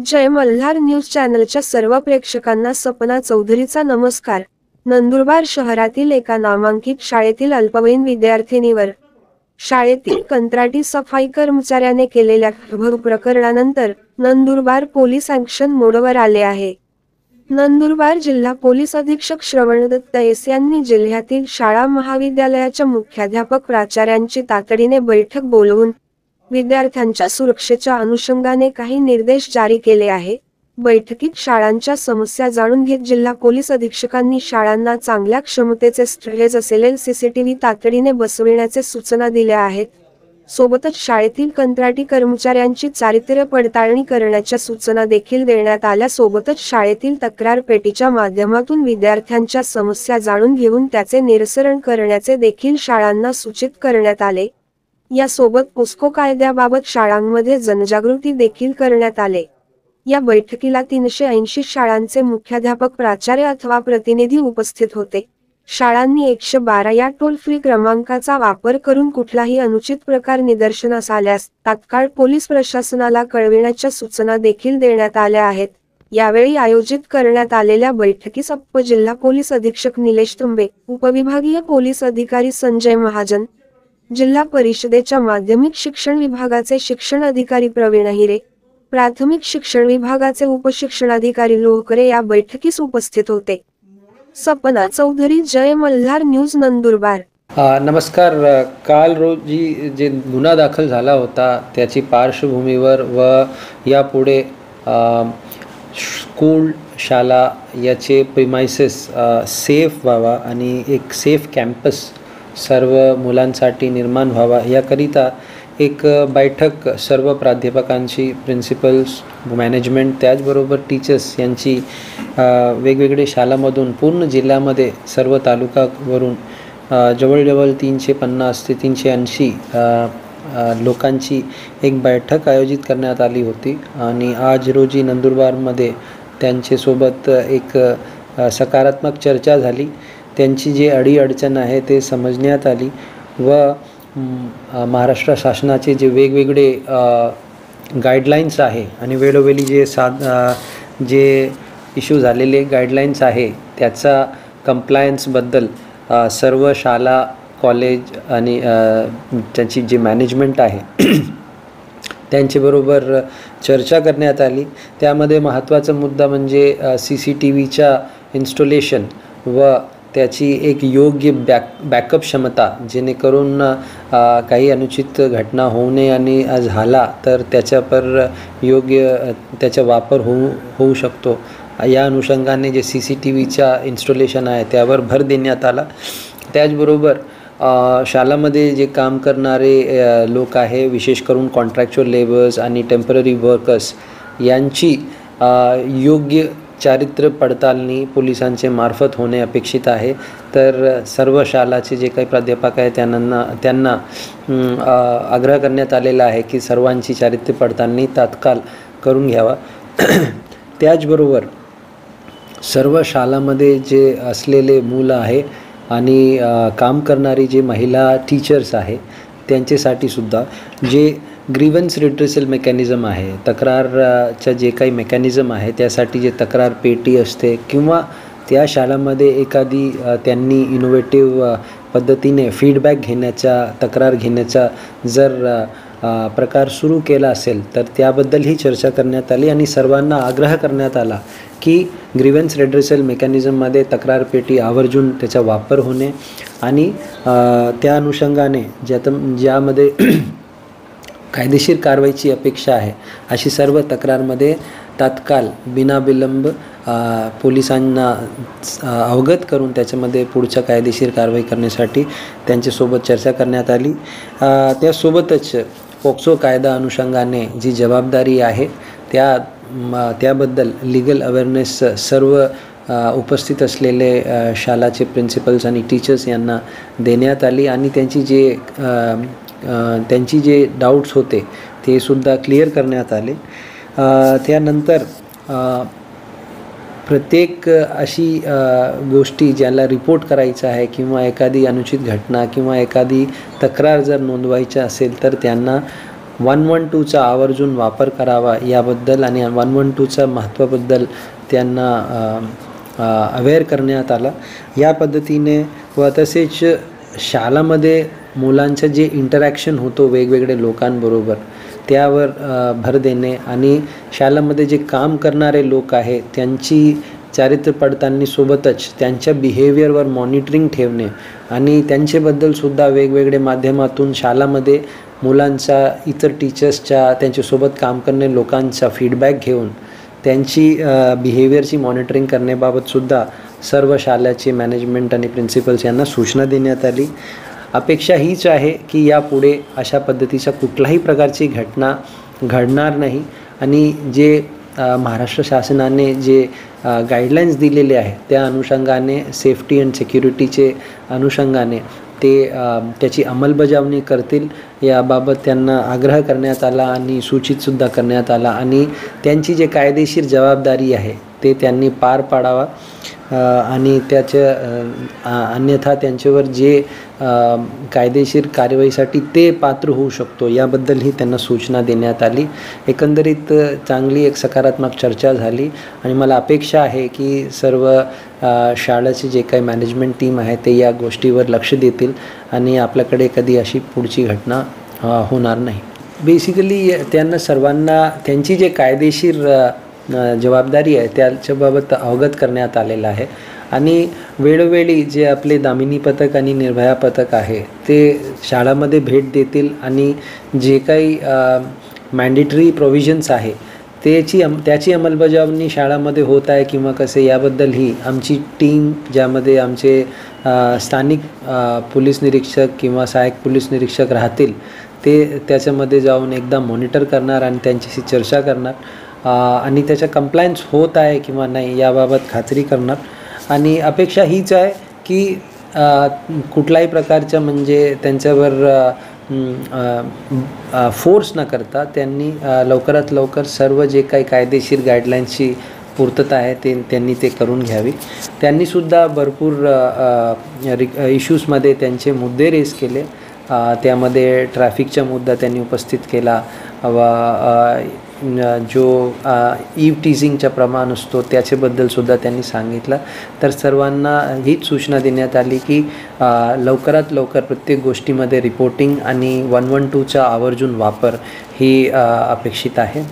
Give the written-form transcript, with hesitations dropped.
जय Malhar news चॅनलच्या सर्व प्रेक्षकांना सपना चौधरीचा नमस्कार। नंदुरबार शहरातील एका नामांकित शाळेतील अल्पवयीन विद्यार्थिनीवर शाळेतील कंत्राटी सफाई कर्मचाऱ्याने केलेल्या प्रकरणानंतर नंदुरबार पोलीस ॲक्शन मोडवर आले आहे। नंदुरबार जिल्हा पोलीस अधीक्षक श्रवण दत्त यांनी जिल्ह्यातील शाळा महाविद्यालयाच्या मुख्याध्यापक प्राचार्यांची तातडीने बैठक बोलवून विद्यार्थ्यांच्या सुरक्षेच्या अनुषंगाने काही निर्देश जारी केले आहे। बैठकीत शाळांच्या समस्या जाणून घेत जिल्हा पोलीस अधीक्षकांनी शाळांना चांगल्या क्षमतेचे स्टोरेज असलेले सीसीटीव्ही तातडीने बसविण्याचे सूचना दिल्या आहेत। सोबतच शाळेतील कंत्राटी कर्मचाऱ्यांची चारित्र्य पडताळणी करण्याच्या सूचना देखील देण्यात आल्या। सोबतच शाळेतील तक्रार पेटीच्या माध्यमातून विद्यार्थ्यांच्या समस्या जाणून घेऊन त्याचे निरसन करण्याचे देखील शाळांना सूचित करण्यात आले। यासोबत पोस्को कायद्याबाबत शाळांमध्ये जनजागृती देखील करण्यात आले। या बैठकीला 380 शाळांचे मुख्याध्यापक प्राचार्य अथवा प्रतिनिधी उपस्थित होते। शाळांनी 112 या टोल फ्री क्रमांकाचा वापर करून कुठलाही अनुचित प्रकार निदर्शनास आल्यास तात्काळ पोलीस प्रशासनाला कळविण्याच्या सूचना देखील देण्यात आल्या आहेत। यावेळी आयोजित करण्यात आलेल्या बैठकीस अप्पर जिल्हा पोलीस अधीक्षक निलेश तुंबे, उपविभागीय पोलीस अधिकारी संजय महाजन, जिल्हा परिषदेच्या माध्यमिक शिक्षण विभागाचे शिक्षण अधिकारी प्रवीण हिरे, प्राथमिक शिक्षण विभागाचे उपशिक्षणाधिकारी लोहकरे या बैठकीस उपस्थित होते। सपना चौधरी, जय मल्हार न्यूज, नंदुरबार। नमस्कार। काल रोजी जे गुन्हा दाखल झाला होता त्याची पार्श्वभूमीवर व यापुढे स्कूल शाळा याचे प्रिमाइसेस सेफ व्हावा आणि एक सेफ कॅम्पस सर्व मुलांसाठी निर्माण व्हावा याकरिता एक बैठक सर्व प्राध्यापकांची, प्रिन्सिपल्स, मॅनेजमेंट, त्याचबरोबर टीचर्स यांची वेगवेगळे शाळांमधून पूर्ण जिल्ह्यामध्ये सर्व तालुकावरून जवळजवळ 350 ते 380 लोकांची एक बैठक आयोजित करण्यात आली होती। आणि आज रोजी नंदुरबारमध्ये त्यांच्यासोबत एक सकारात्मक चर्चा झाली। त्यांची जे अडीअडचण आहे ते समजण्यात आली व महाराष्ट्र शासनाचे जे वेगवेगळे गाईडलाईन्स आहे आणि वेळोवेळी जे इश्यू झालेले गाईडलाईन्स आहे त्याचा कंप्लायन्सबद्दल सर्व शाळा, कॉलेज आणि त्यांची जे मॅनेजमेंट आहे त्यांच्याबरोबर चर्चा करण्यात आली। त्यामध्ये महत्त्वाचा मुद्दा म्हणजे CCTVच्या इन्स्टॉलेशन व त्याची एक योग्य बॅकअप क्षमता, जेणेकरून काही अनुचित घटना होऊ नये आणि झाला तर त्याच्यावर योग्य त्याचा वापर होऊ शकतो। या अनुषंगाने जे CCTVच्या इन्स्टॉलेशन आहे त्यावर भर देण्यात आला। त्याचबरोबर शाळांमध्ये जे काम करणारे लोक आहे, विशेष करून कॉन्ट्रॅक्च्युअल लेबर्स आणि टेम्पररी वर्कर्स यांची योग्य चारित्र्य पडताळणी पोलिसांचे मार्फत होणे अपेक्षित आहे। तर सर्व शाळाचे जे काही प्राध्यापक आहे त्यांना आग्रह करण्यात आलेला आहे की सर्वांची चारित्र्य पडताळणी तात्काळ करून घ्यावा। त्याचबरोबर सर्व शाळांमध्ये जे असलेले मुलं आहे आणि काम करणारी जे महिला टीचर्स आहे त्यांच्यासाठी सुद्धा जे ग्रीवन्स रिड्रेसल मेकॅनिझम आहे, तक्रारच्या जे काही मेकॅनिझम आहे त्यासाठी जे तक्रार पेटी असते किंवा त्या शाळांमध्ये एखादी त्यांनी इनोव्हेटिव्ह पद्धतीने फीडबॅक घेण्याचा, तक्रार घेण्याचा जर प्रकार सुरू केला असेल तर त्याबद्दलही चर्चा करण्यात आली आणि सर्वांना आग्रह करण्यात आला की ग्रीवन्स रिड्रेसल मेकॅनिझममध्ये तक्रार पेटी आवर्जून त्याचा वापर होणे आणि त्या अनुषंगाने ज्यामध्ये कायदेशीर कारवाईची अपेक्षा आहे अशी सर्व तक्रारमध्ये तात्काळ बिनाविलंब पोलिसांना अवगत करून त्याच्यामध्ये पुढच्या कायदेशीर कारवाई करण्यासाठी त्यांच्यासोबत चर्चा करण्यात आली। त्यासोबतच पोक्सो कायदा अनुषंगाने जी जबाबदारी आहे त्याबद्दल लीगल अवेअरनेस सर्व उपस्थित असलेले शाळाचे प्रिन्सिपल्स आणि टीचर्स यांना देण्यात आली आणि त्यांची जे डाऊट्स होते ते सुद्धा क्लिअर करण्यात आले। त्यानंतर प्रत्येक अशी गोष्टी ज्याला रिपोर्ट करायचं आहे किंवा एखादी अनुचित घटना किंवा एखादी तक्रार जर नोंदवायची असेल तर त्यांना 112चा आवर्जून वापर करावा याबद्दल आणि 112च्या महत्त्वाबद्दल त्यांना अवेअर करण्यात आला. या पद्धतीने व तसेच शाळामध्ये मुलांचं जे इंटरॅक्शन होतो वेगवेगळे लोकांबरोबर त्यावर भर देणे आणि शाळेमध्ये जे काम करणारे लोक आहे त्यांची चारित्र्य पडताळणी सोबतच त्यांच्या बिहेवियरवर मॉनिटरिंग ठेवणे आणि त्यांच्याबद्दलसुद्धा वेगवेगळे माध्यमातून शाळेमध्ये मुलांचा इतर टीचर्सच्या त्यांच्यासोबत काम करणाऱ्या लोकांचा फीडबॅक घेऊन त्यांची बिहेवियरची मॉनिटरिंग करण्याबाबतसुद्धा सर्व शाळेचे मॅनेजमेंट आणि प्रिन्सिपल्स यांना सूचना देण्यात आली. अपेक्षा हीच आहे की यापुढे अशा पद्धतीच्या कुठल्याही प्रकारची घटना घडणार नाही आणि जे महाराष्ट्र शासनाने जे गाईडलाईन्स दिलेले आहे त्या अनुषंगाने सेफ्टी अँड सिक्युरिटीचे अनुषंगाने ते त्याची अंमलबजावणी करतील याबाबत त्यांना आग्रह करण्यात आला आणि सूचितसुद्धा करण्यात आला आणि त्यांची जे कायदेशीर जबाबदारी आहे ते त्यांनी पार पाडावा आणि अन्यथा त्यांच्यावर जे कायदेशीर कारवाईसाठी ते पात्र होऊ शकतो याबद्दलही त्यांना सूचना देण्यात आली. एकंदरीत चांगली एक सकारात्मक चर्चा झाली आणि मला अपेक्षा आहे की सर्व शाळेचे जे काही मॅनेजमेंट टीम आहे ते या गोष्टीवर लक्ष देतील आणि आपल्याकडे कधी अशी पुढची घटना होणार नाही. बेसिकली त्यांना सर्वांना त्यांची जे कायदेशीर जबाबदारी आहे त्याच्याबाबत अवगत करण्यात आलेलं आहे आणि वेळोवेळी जे आपले दामिनी पथक आणि निर्भया पथक आहे ते शाळांमध्ये भेट देतील आणि जे काही मॅन्डेटरी प्रोव्हिजन्स आहे त्याची अंमलबजावणी शाळांमध्ये होत आहे किंवा कसे याबद्दलही आमची टीम ज्यामध्ये आमचे स्थानिक पोलीस निरीक्षक किंवा सहाय्यक पोलीस निरीक्षक राहतील ते त्याच्यामध्ये जाऊन एकदा मॉनिटर करणार आणि त्यांच्याशी चर्चा करणार आणि त्याचा कंप्लायन्स होत आहे किंवा नाही याबाबत खात्री करणार आणि अपेक्षा हीच आहे की कुठल्याही प्रकारच्या म्हणजे त्यांच्यावर फोर्स न करता त्यांनी लवकरात लवकर सर्व जे काही कायदेशीर गाईडलाईन्सची पूर्तता आहे त्यांनी ते करून घ्यावी. त्यांनीसुद्धा भरपूर इश्यूजमध्ये त्यांचे मुद्दे रेस केले. त्यामध्ये ट्रॅफिकचा मुद्दा त्यांनी उपस्थित केला व जो ईव टीझिंगचा प्रमाण असतो त्याच्याबद्दलसुद्धा त्यांनी सांगितलं. तर सर्वांना हीच सूचना देण्यात आली की लवकरात लवकर प्रत्येक गोष्टीमध्ये रिपोर्टिंग आणि 112चा आवर्जून वापर ही अपेक्षित आहे.